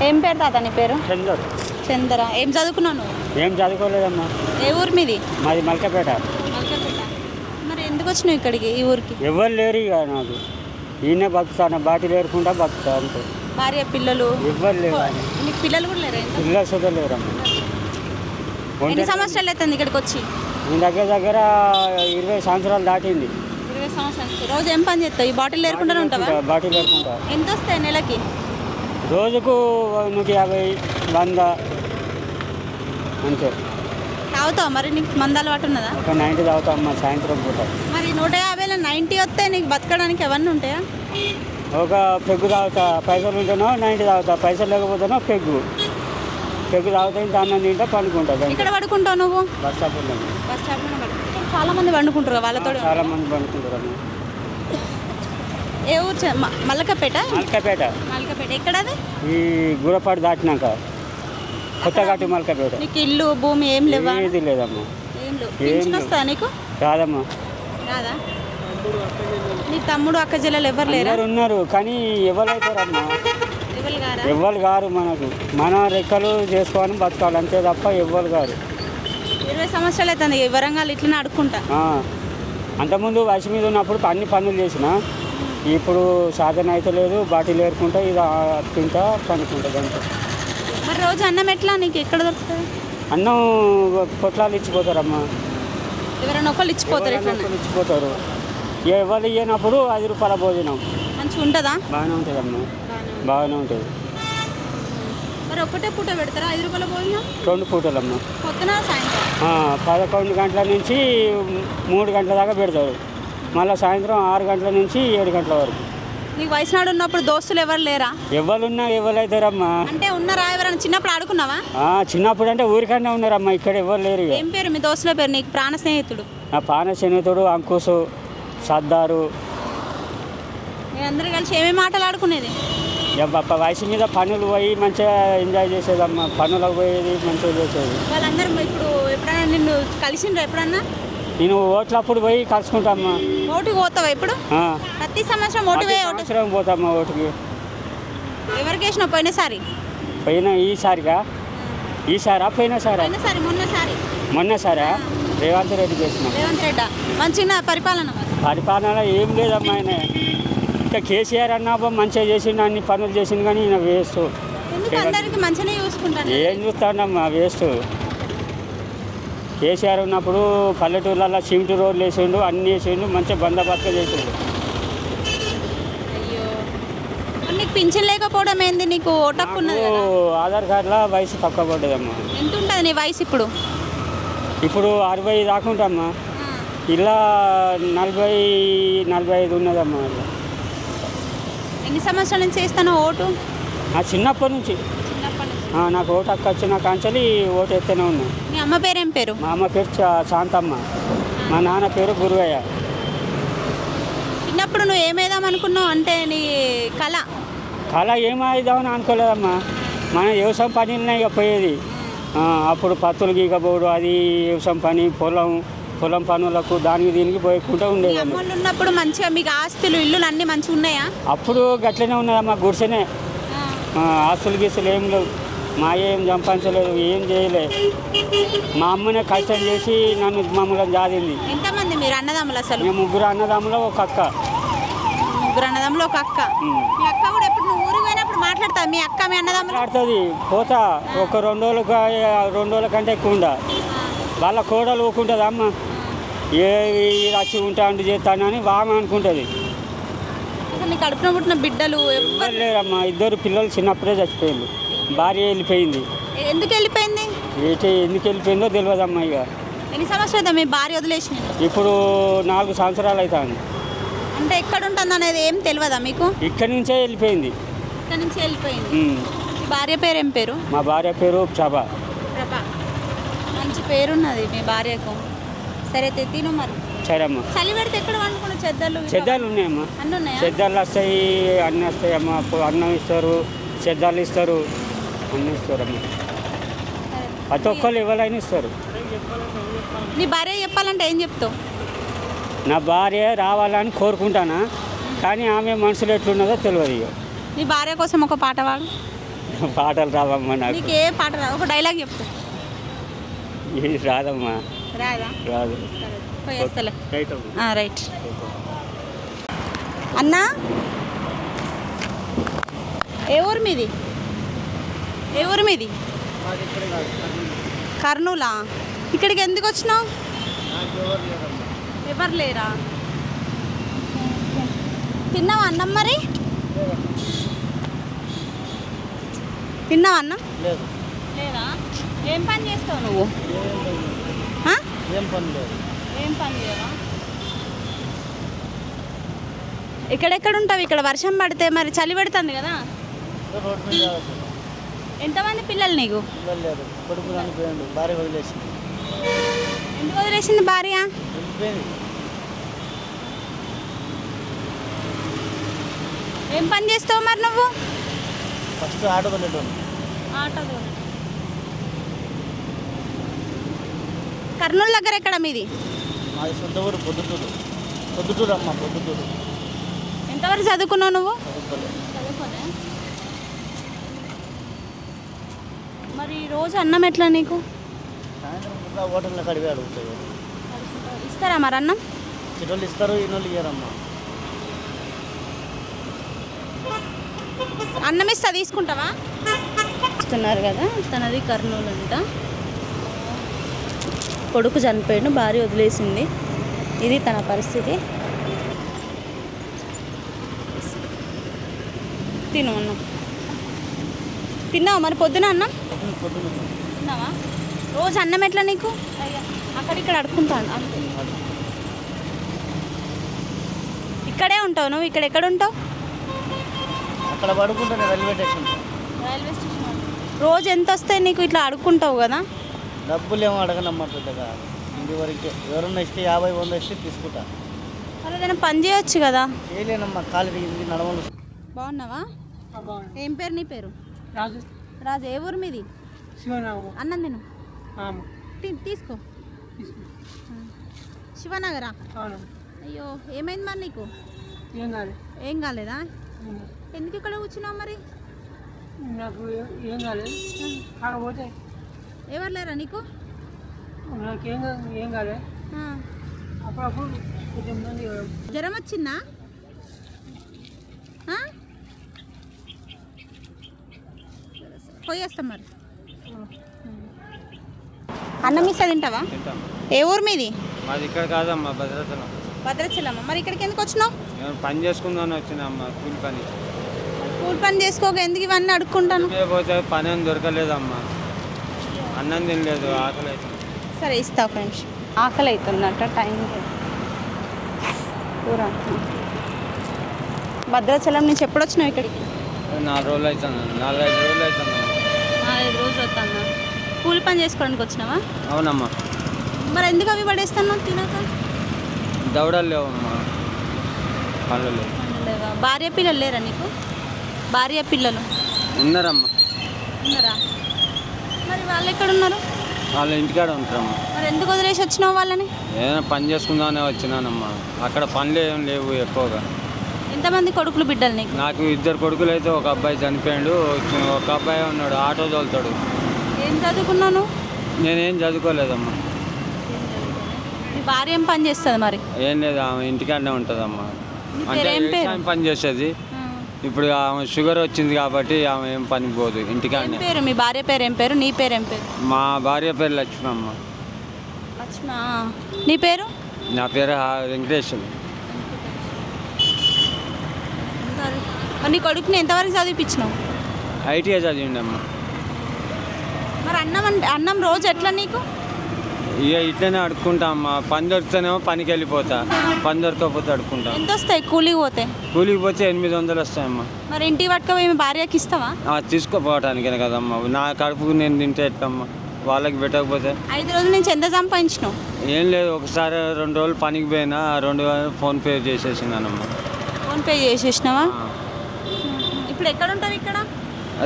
ఏం పేరు తాత నీ పేరు? చందర్. చందర. ఏం చదువుకున్నావు నువ్వు? ఏం చదువుకోలేదమ్మా. ఏ ఊరు మీది? మాది మల్కపేట. మల్కపేట. మరి ఎందుకు వచ్చినావు ఇక్కడికి, ఈ ఊరికి? ఎవరు లేరు ఇక నాకు. ఈయనే బతుకుతాను, బాటిల్ ఏరుకుంటా బతుకుతా అంతే. భార్య పిల్లలు ఎవరు లేరు. నీకు పిల్లలు కూడా లేరా? పిల్లలు సుధా లేరమ్మా. ఎన్ని సంవత్సరాలు అవుతుంది ఇక్కడికి వచ్చి? మీ దగ్గర 20 సంవత్సరాలు దాటింది. 20 సంవత్సరాలు. రోజు ఏం పని చేస్తావు? ఈ బాటిల్ ఏరుకుంటూనే ఉంటావా? బాటిల్ ఏరుకుంటా. ఎంత వస్తాయి నెలకి? రోజుకు 150, 100 అంతే. తాగుతావు మరి? నీకు మంద అలవాటు ఉన్నదా? ఒక 90 తాగుతామ్మా సాయంత్రం పూట. మరి 150లో 90 వస్తే నీకు బతకడానికి అవన్నీ ఉంటాయా? ఒక పెగ్గు తాగుతా, పైసలు ఉంటేనో 90 తాగుతా, పైసలు లేకపోతేనో పెగ్గు తాగుతా. ఇంత అన్నం తింటా పండుకుంటా. ఇక్కడ పడుకుంటావు నువ్వు? బస్ స్టాప్లో. బస్ స్టాప్లో పడుకుంటావు. చాలా మంది పండుకుంటారు వాళ్ళతో. చాలా మంది పండుకుంటారు. ఏ ఊరు? మల్కపేట. మల్కపేట. మల్కపేట ఎక్కడది? ఈ గురపాటు దాటినాక కొత్తగట్టు మల్కపేట. నీకు ఇల్లు భూమి ఏం లేవా? ఏది లేదమ్మా. ఏం లేవు. పింఛన్ వస్తుందా నీకు? కాదమ్మా. రాదా? నీ తమ్ముడు అక్క చెల్లెలు ఎవరు లేరా? ఉన్నారు కానీ ఎవరైతారమ్మా. ఎవ్వరు గారు. మన రెక్కలు చేసుకోవాలని బతకాలి అంతే తప్ప ఎవ్వరు గారు. 20 సంవత్సరాలు అవుతుంది వరంగల్ ఇట్లనే అడుక్కుంటా. అంతకుముందు వయసు మీద ఉన్నప్పుడు అన్ని పనులు చేసిన. ఇప్పుడు సాధన అయితే లేదు. బాటిల్ ఏరుకుంటా, ఇది తింటా పండుకుంటా అంతే. మరి రోజు అన్నం ఎట్లా నీకు ఎక్కడ దొరుకుతుంది? అన్నం పొట్లాలు ఇచ్చిపోతారమ్మా. ఎవరైనా ఒకళ్ళు ఇచ్చిపోతారు? ఇచ్చిపోతారు. ఎవరు ఇయ్యనప్పుడు 5 రూపాయల భోజనం. మంచిగా ఉంటుందా? బాగానే ఉంటుందమ్మా. బాగానే ఉంటుంది. మరి ఒకటే పూట పెడతారా 5 రూపాయల భోజనం? 2 పూటలమ్మా. పొద్దున సాయంత్రం 11 గంటల నుంచి 3 గంటల దాకా పెడతారు. మళ్ళీ సాయంత్రం 6 గంటల నుంచి 7 గంటల వరకు. నీకు వయసు నాడు ఉన్నప్పుడు దోస్తులు ఎవరు లేరా? ఎవరున్నా ఎవరైతారమ్మా. అంటే ఉన్నారా? ఎవరైనా చిన్నప్పుడు ఆడుకున్నావా? చిన్నప్పుడు అంటే ఊరికన్నా ఉన్నారమ్మా. ఇక్కడ ఎవరు లేరు. ఏం పేరు మీ దోస్తుల పేరు? నీకు ప్రాణ స్నేహితుడు? నా ప్రాణ స్నేహితుడు అంకుశు, సర్దారు. మీరందరూ కలిసి ఏమేమి ఆటలు ఆడుకునేది? వయసు మీద పనులు పోయి మంచిగా ఎంజాయ్ చేసేదమ్మా. పనులకు పోయేది మంచిగా చేసేది. వాళ్ళందరూ ఇప్పుడు ఎప్పుడైనా నిన్ను కలిసిండ్రా? ఎప్పుడన్నా? నేను ఓట్లప్పుడు పోయి కలుసుకుంటామ్మా. ఓటుకు పోతావా ఇప్పుడు? ప్రతి సంవత్సరం ఓటు పోతామ్మా ఓటుకి. ఎవరికి వేసినావు పోయినసారి? ఈసారిగా? ఈసారా పోయినసారా? మొన్నసారా రేవంత్ రెడ్డి చేసిన. రేవంత్ రెడ్డి మంచిగా పరిపాలన ఏం లేదమ్మా. ఆయన ఇంకా కేసీఆర్ అన్నా మంచిగా చేసిండు, అన్ని పనులు చేసిండు. కానీ ఈయన వేస్ట్. ఏం చూస్తాడమ్మా వేస్ట్. కేసీఆర్ ఉన్నప్పుడు పల్లెటూర్లలో సిమెంట్ రోడ్లు వేసిండు, అన్నీ వేసిండు, మంచిగా బందోబస్తుగా చేసిండు. నీకు పింఛన్ లేకపోవడం ఏంది? నీకు ఓటక్కు ఉన్నది. ఆధార్ కార్డులో వయసు తక్కువ పడ్డదమ్మా. ఎంత ఉంటుంది నీ వయసు ఇప్పుడు? ఇప్పుడు 60 దాకా ఉంటామ్మా. ఇలా 40-45 ఉన్నదమ్మా. ఎన్ని సంవత్సరాల నుంచి వేస్తానో ఓటు? చిన్నప్పటి నుంచి. నాకు ఓటు హక్కు వచ్చిన కాంచెలి ఓటు ఎత్తనే ఉన్నా. మీ అమ్మ పేరు ఏం పేరు? మా అమ్మ పేరు శాంతమ్మ. మా నాన్న పేరు గురువయ్య. చిన్నప్పుడు నువ్వు ఏమేద్దాం అనుకున్నావు? అంటే నీ కళ ఏమైదామని అనుకోలేదమ్మా. మన వ్యవసాయం పనులున్నాయి ఇక పోయేది. అప్పుడు పత్తులు గీకపోవడం, అది వ్యవసాయం పని, పొలం పనులకు దానికి దీనికి పోయకుండా ఉండేది. అమ్మలు ఉన్నప్పుడు మంచిగా మీకు ఆస్తులు ఇల్లులు అన్నీ మంచిగా ఉన్నాయా? అప్పుడు గట్లనే ఉన్నదమ్మా. గుడిసెనే. ఆస్తులు గీస్తులు ఏం లేవు. మా ఏం సంపాదించలేదు, ఏం చేయలేదు. మా అమ్మనే కష్టం చేసి మమ్మల్ని జాదింది. ఎంతమంది మీరు అన్నదమ్ములు? అసలు మేము 3 అన్నదమ్ములు, ఒక అక్క. 3 అన్నదమ్ములు, ఒక అక్క. మీ అక్క కూడా ఎప్పుడు నువ్వు ఊరికి పోయినప్పుడు మాట్లాడతా? మీ అక్క మీ అన్నదమ్ములు మాట్లాడుతుంది. పోతా ఒక 2 రోజుల కంటే ఎక్కువ ఉండ. వాళ్ళ కోడలు ఊకుంటుంది. అమ్మ ఏ రచ్చి ఉంటాను చేస్తానని బాగా అనుకుంటుంది. నీకు కడుపున పుట్టిన బిడ్డలు ఎవరు లేరమ్మా. 2 పిల్లలు చిన్నప్పుడే చచ్చిపోయింది. భార్య వెళ్ళిపోయింది. ఎందుకు వెళ్ళిపోయింది? ఎందుకు వెళ్ళిపోయిందో తెలియదమ్మా. ఇక ఎన్ని సంవత్సరాలు మీ భార్య వదిలేసిన? ఇప్పుడు 4 సంవత్సరాలు అవుతుంది. అంటే ఎక్కడ ఉంటుంది అనేది ఏం తెలియదా మీకు? ఇక్కడి నుంచే వెళ్ళిపోయింది. ఇక్కడ నుంచి వెళ్ళిపోయింది. మీ భార్య పేరు ఏం పేరు? మా భార్య పేరు ప్రభ. మంచి పేరున్నది మీ భార్యకు. సరే తిను మరి. సరే అమ్మా. చలి పెడితే ఎక్కడ వండుకున్న చెద్దాలు ఉన్నాయమ్మా. చెద్దాలు వస్తాయి, అన్నీ వస్తాయమ్మా. అన్నం ఇస్తారు, చెద్దాలు ఇస్తారు, అన్నీ ఇస్తారమ్మా. ప్రతి ఒక్కళ్ళు ఎవరైనా ఇస్తారు. నీ భార్య చెప్పాలంటే ఏం చెప్తావు? నా భార్య రావాలని కోరుకుంటానా, కానీ ఆమె మనసులో ఎట్లున్నదో తెలియదు. ఇక నీ భార్య కోసం ఒక పాట పాడు. పాటలు రావమ్మా నాకు. నీకు ఏ పాట రాదు, ఒక డైలాగ్ చెప్తా. ఇది రాదమ్మా. రాదా? రాదు. పోయేస్తలే. Right right. అన్నా, ఏ ఊరు మీది? ఏ ఊరు మీది? కర్నూలా? ఇక్కడికి ఎందుకు వచ్చినావు? ఎవరు లేరా? తిన్నావా అన్నం? మరి తిన్నావా అన్నం? లేదా? ఏం పని చేస్తావు నువ్వు? ఏం పని లేదు. ఏం పని లేదా? ఎక్కడెక్కడ ఉంటావు? ఇక్కడ వర్షం పడితే మరి చలి పెడుతుంది కదా. ఎంతమంది పిల్లలు నీకు? ఎందుకు వదిలేసింది భార్య? ఏం పని చేస్తావు మరి నువ్వు? ఫస్ట్ ఆటో కర్నూలు దగ్గర ఎక్కడ మీది? మాది సొంత ఊరు పొద్దుటూరు అమ్మ. పొద్దుటూరు. ఎంతవరకు చదువుకున్నావు నువ్వు? మరి రోజు అన్నం ఎట్లా నీకు? హోటల్లో కడిగి అడుగుతాయి. ఇస్తారా మరి అన్నం? చిన్నోళ్ళు ఇస్తారు, ఈనోళ్ళు ఇయ్యారమ్మా. అన్నం ఇస్తా, తీసుకుంటావా? ఇస్తున్నారు కదా. తనది కర్నూలు అంట. కొడుకు చనిపోయాడు, భార్య వదిలేసింది. ఇది తన పరిస్థితి. తిను అన్నం. తిన్నావా మరి పొద్దున అన్నం? తిన్నావా? రోజు అన్నం ఎట్లా నీకు? అక్కడిక్కడ అడుక్కుంటాను అంతే. ఇక్కడే ఉంటావు నువ్వు? ఇక్కడ ఎక్కడ ఉంటావు? అక్కడ పడుకుంటాను రైల్వే స్టేషన్. రోజు ఎంత వస్తాయి నీకు ఇట్లా అడుక్కుంటావు కదా? డబ్బులు ఏమో అడగనమ్మా పెద్దగా. ఇంటి వరకే. ఎవరన్నా ఇస్తే 50-100 ఇస్తే తీసుకుంటా. మరి ఏదైనా పని చేయొచ్చు కదా? చేయలేనమ్మా, కాలు దిగింది, నడవలు. బాగున్నావా? ఏం పేరు నీ పేరు? రాజు. రాజు. ఏ ఊరు మీది? అన్నం తిను. తీసుకో. శివనగరా? అయ్యో, ఏమైంది మరి నీకు? ఏం కాలేదా? ఎందుకు ఇక్కడ కూర్చున్నావు మరి? నాకు ఏం కాలేదు. కాకపోతే ఎవరు లేరా నీకు? ఏం కాలేదు. అప్పుడప్పుడు జ్వరం వచ్చిందా? పోయేస్తాం మరి. అన్నం ఇస్తా, తింటావా? ఏ ఊరు మీది? మాది ఇక్కడ కాదమ్మా, భద్రాచలం. భద్రాచలమ్మ. మరి ఇక్కడికి ఎందుకు వచ్చినావు? పని చేసుకుందామని వచ్చినామ్మా. కూలి పని. కూలి పని చేసుకోక ఎందుకు ఇవన్నీ అడుక్కుంటాను? పోతే పని ఏం దొరకలేదమ్మా. అన్నం తినలేదు, ఆకలి అవుతుంది. సరే ఇస్తా, ఒక నిమిషం. ఆకలి అవుతుందట టైంకి. కూర. భద్రాచలం నుంచి ఎప్పుడు వచ్చినావు ఇక్కడికి? 4 రోజులు అవుతుంది. 4-5 రోజులు అవుతుంది. 4-5 రోజులు అవుతుందా? కూలి పని చేసుకోవడానికి వచ్చినావా? అవునమ్మా. మరి ఎందుకు అవి పడేస్తాను తినక? దవడలు లేవమ్మా, పనులు లేవు. లేవా? భార్య పిల్లలు లేరా నీకు? భార్య పిల్లలు ఉన్నారమ్మా. ఉన్నారా? మరి వాళ్ళు ఎక్కడ ఉన్నారు? వాళ్ళు ఇంటికాడ ఉంటారమ్మా. మరి ఎందుకు వదిలేసి వచ్చినావు వాళ్ళని? ఏదైనా పని చేసుకుందామనే వచ్చినానమ్మా. అక్కడ పనులు ఏం లేవు ఎక్కువగా. ఎంతమంది కొడుకులు బిడ్డలు నీకు? నాకు 2 కొడుకులు అయితే, ఒక అబ్బాయి చనిపోయాడు, ఒక అబ్బాయి ఉన్నాడు, ఆటో తోలుతాడు. ఏం చదువుకున్నాను? నేనేం చదువుకోలేదమ్మా. మీ భార్య ఏం పని చేస్తుంది మరి? ఏం లేదు, ఆమె ఇంటికాడనే ఉంటుందమ్మా. అంటే వ్యవసాయం పని చేసేది. ఇప్పుడు ఆమె షుగర్ వచ్చింది కాబట్టి ఆమె ఏం పనికి పోదు, ఇంటికాడనే. పేరు మీ భార్య పేరు ఏం పేరు? నీ పేరు ఏం పేరు? మా భార్య పేరు లక్ష్మి అమ్మ. లక్ష్మ. నీ పేరు? నా పేరు వెంకటేశ్వరు. నీ కొడుకుని ఎంతవరకు చదివిపించినావు? ఐటీఐ చదివిండమ్మా. మరి అన్నం రోజు ఎట్లా నీకు? ఇక ఇట్లనే అడుక్కుంటామ్మా. పని దొరికితేనేమో పనికి వెళ్ళిపోతా, పని దొరకకపోతే అడుక్కుంటా. ఎంత వస్తాయి కూలికి పోతే? కూలికి పోతే 800 వస్తాయమ్మా. మరి ఇంటికి పట్టుకోపోయి మీ భార్యకి ఇస్తావా? తీసుకోపోవటానికే కదమ్మా. నా కడుపుకు నేను తింటే ఎట్లమ్మా, వాళ్ళకి పెట్టకపోతే? 5 రోజుల నుంచి ఎంత సంపాదించినావు? ఏం లేదు, ఒకసారి 2 రోజులు పనికి పోయినా 2 ఫోన్పే చేసేసినానమ్మా. ఫోన్పే చేసేసినావా? ఇప్పుడు ఎక్కడ ఉంటావు? ఇక్కడ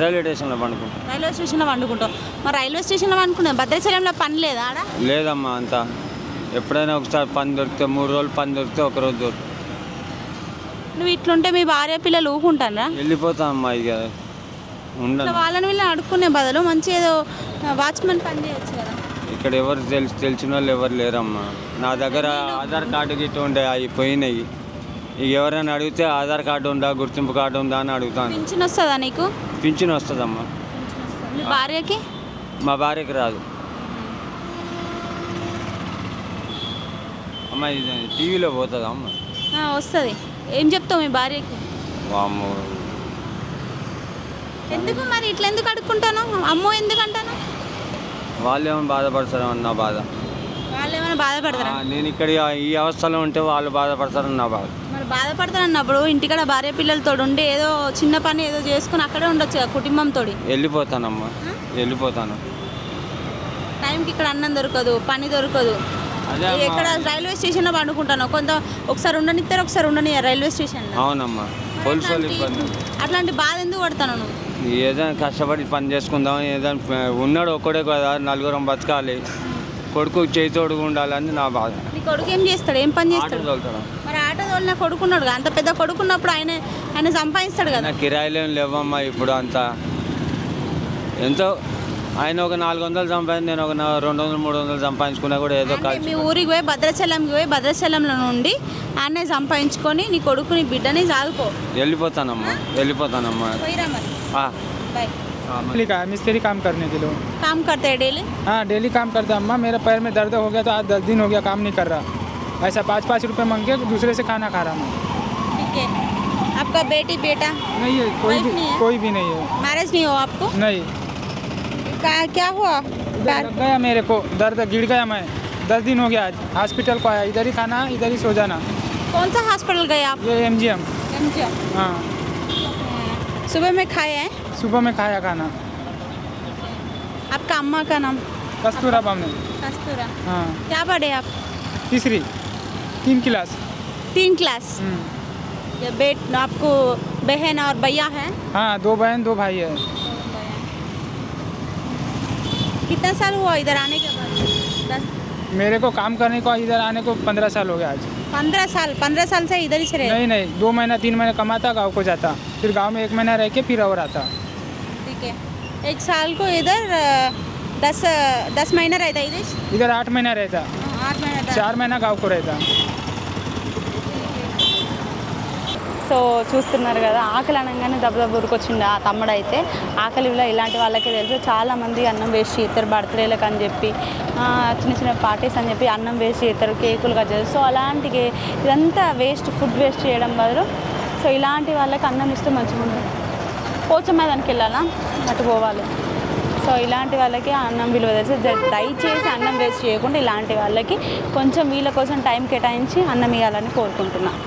రైల్వే స్టేషన్లో పండుకుంటా. రైల్వే స్టేషన్లో వండుకుంటావు. మరి రైల్వే స్టేషన్లో వండుకున్నావు, భద్రాచలంలో పని లేదా ఆడ? లేదమ్మా. అంతా ఎప్పుడైనా ఒకసారి పని దొరికితే, 3 రోజులు పని దొరికితే 1 రోజు దొరుకుతుంది. నువ్వు ఇట్లుంటే మీ భార్య పిల్లలు ఊకుంటారా? వెళ్ళిపోతామమ్మా. ఇక ఉండను. వాళ్ళని వీళ్ళని అడుక్కునే బదులు మంచి ఏదో వాచ్మెన్ పని చేయొచ్చు కదా. ఇక్కడ ఎవరు తెలిసిన వాళ్ళు ఎవరు లేరమ్మా. నా దగ్గర ఆధార్ కార్డు గిట్ట ఉండే అవి పోయినాయి. ఇక ఎవరైనా అడిగితే ఆధార్ కార్డు ఉందా, గుర్తింపు కార్డు ఉందా అని అడుగుతాను. పింఛన్ వస్తుందా నీకు? పింఛన్ వస్తుందమ్మా. మీ భార్యకి? మా భార్యకి రాదు అమ్మ. ఇది టీవీలో పోతుందా అమ్మ? వస్తుంది. ఏం చెప్తావు మీ భార్యకి? వామ్మో. ఎందుకు మరి ఇట్లా ఎందుకు అడుక్కుంటాను? అమ్మో ఎందుకు అంటాను? వాళ్ళు ఏమైనా బాధపడతారని నా బాధ. వాళ్ళు ఏమైనా బాధపడతారా? నేను ఇక్కడ ఈ అవస్థలో ఉంటే వాళ్ళు బాధపడతారని నా బాధ. మరి బాధపడతానన్నప్పుడు ఇంటికాడ భార్య పిల్లలతో ఉండి ఏదో చిన్న పని ఏదో చేసుకుని అక్కడే ఉండొచ్చు కదా కుటుంబంతో. వెళ్ళిపోతానమ్మా, వెళ్ళిపోతాను. టైంకి ఇక్కడ అన్నం దొరకదు, పని దొరకదు. ఇక్కడ రైల్వే స్టేషన్లో పండుకుంటాను. ఒకసారి ఉండనిస్తారు, ఒకసారి ఉండనియారు రైల్వే స్టేషన్లో. అవునమ్మా, పోలీసు వాళ్ళు ఇబ్బంది. అట్లాంటి బాధ ఎందుకు పడతాను నువ్వు? ఏదైనా కష్టపడి పని చేసుకుందాం. ఏదైనా ఉన్నాడు ఒక్కడే కదా, నలుగురం బతకాలి. కొడుకు చేతోడుగా ఉండాలని నా బాధ. నీ కొడుకు ఏం చేస్తాడు? ఏం పని చేస్తాడు? తోలుతాడు. మరి ఆటో తోలిన కొడుకున్నాడు, అంత పెద్ద కొడుకున్నప్పుడు ఆయన సంపాదిస్తాడు కదా. కిరాయిలు ఏం లేవమ్మా ఇప్పుడు అంతా. ఎంతో ఆయన ఒక 400 సంపాదించి నేను ఒక 200 300 సంపాదించుకున్నా కూడా ఏదో కాదు. మీ ఊరికి పోయి భద్రాచలంకి పోయి భద్రాచలంలో నుండి ఆయనే సంపాదించుకొని నీ కొడుకుని బిడ్డని సాగుకో. వెళ్ళిపోతానమ్మా, వెళ్ళిపోతానమ్మా. పోయిరా మరి. బాయ్. मिस्त्री काम करने के लिए। काम करते हैं डेली? हाँ डेली काम करता है अम्मा। मेरा पैर में दर्द हो गया तो आज 10 दिन हो गया काम नहीं कर रहा। ऐसा 5-5 रुपये मांग के दूसरे से खाना खा रहा मैं। ठीक है। आपका बेटी बेटा? नहीं है, कोई भी नहीं है। मैरिज नहीं हो आपको? नहीं। क्या हुआ? लग गया मेरे को, दर्द गिर गया मैं। 10 दिन हो गया आज हॉस्पिटल को आया। इधर ही खाना, इधर ही सो जाना। कौन सा हॉस्पिटल गए आप? ये MGM। हाँ। सुबह में खाए हैं? सुबह में खाया खाना। आपका अम्मा का नाम? कस्तूरा बामने। कस्तूरा। हाँ। क्या पढ़े आप? तीसरी, 3 क्लास। 3 क्लास। आपको बहन और भैया है? हाँ 2 बहन 2 भाई है। कितना साल हुआ इधर आने के बाद? 10? मेरे को काम करने को इधर आने को 15 साल हो गया आज। 15 साल से इधर ही से रहे? नहीं 2 महीना 3 महीना कमाता, गांव को जाता, फिर गांव में 1 महीना रह के फिर और आता। ठीक है। 1 साल को इधर 10 महीना रहता है इधर 8 महीना रहता। 8 महीना। 4 महीना गांव को रहता। సో చూస్తున్నారు కదా, ఆకలి అనగానే దెబ్బ ఊరుకొచ్చిండు ఆ తమ్ముడు. అయితే ఆకలిలో ఇలాంటి వాళ్ళకే తెలుసు. చాలామంది అన్నం వేస్ట్ చేస్తారు బర్త్డేలకు అని చెప్పి, చిన్న చిన్న పార్టీస్ అని చెప్పి అన్నం వేస్ట్ చేస్తారు, కేకులు కట్ చేస్తారు. సో అలాంటి ఇదంతా ఫుడ్ వేస్ట్ చేయడం బదులు సో ఇలాంటి వాళ్ళకి అన్నం ఇస్తే మంచిగా ఉంటుంది. పోచమ్మ దానికి వెళ్ళాలా, అటు పోవాలి. సో ఇలాంటి వాళ్ళకి అన్నం విలువ తెలుసు. దయచేసి అన్నం వేస్ట్ చేయకుండా ఇలాంటి వాళ్ళకి కొంచెం వీళ్ళ కోసం టైం కేటాయించి అన్నం ఇవ్వాలని కోరుకుంటున్నాను.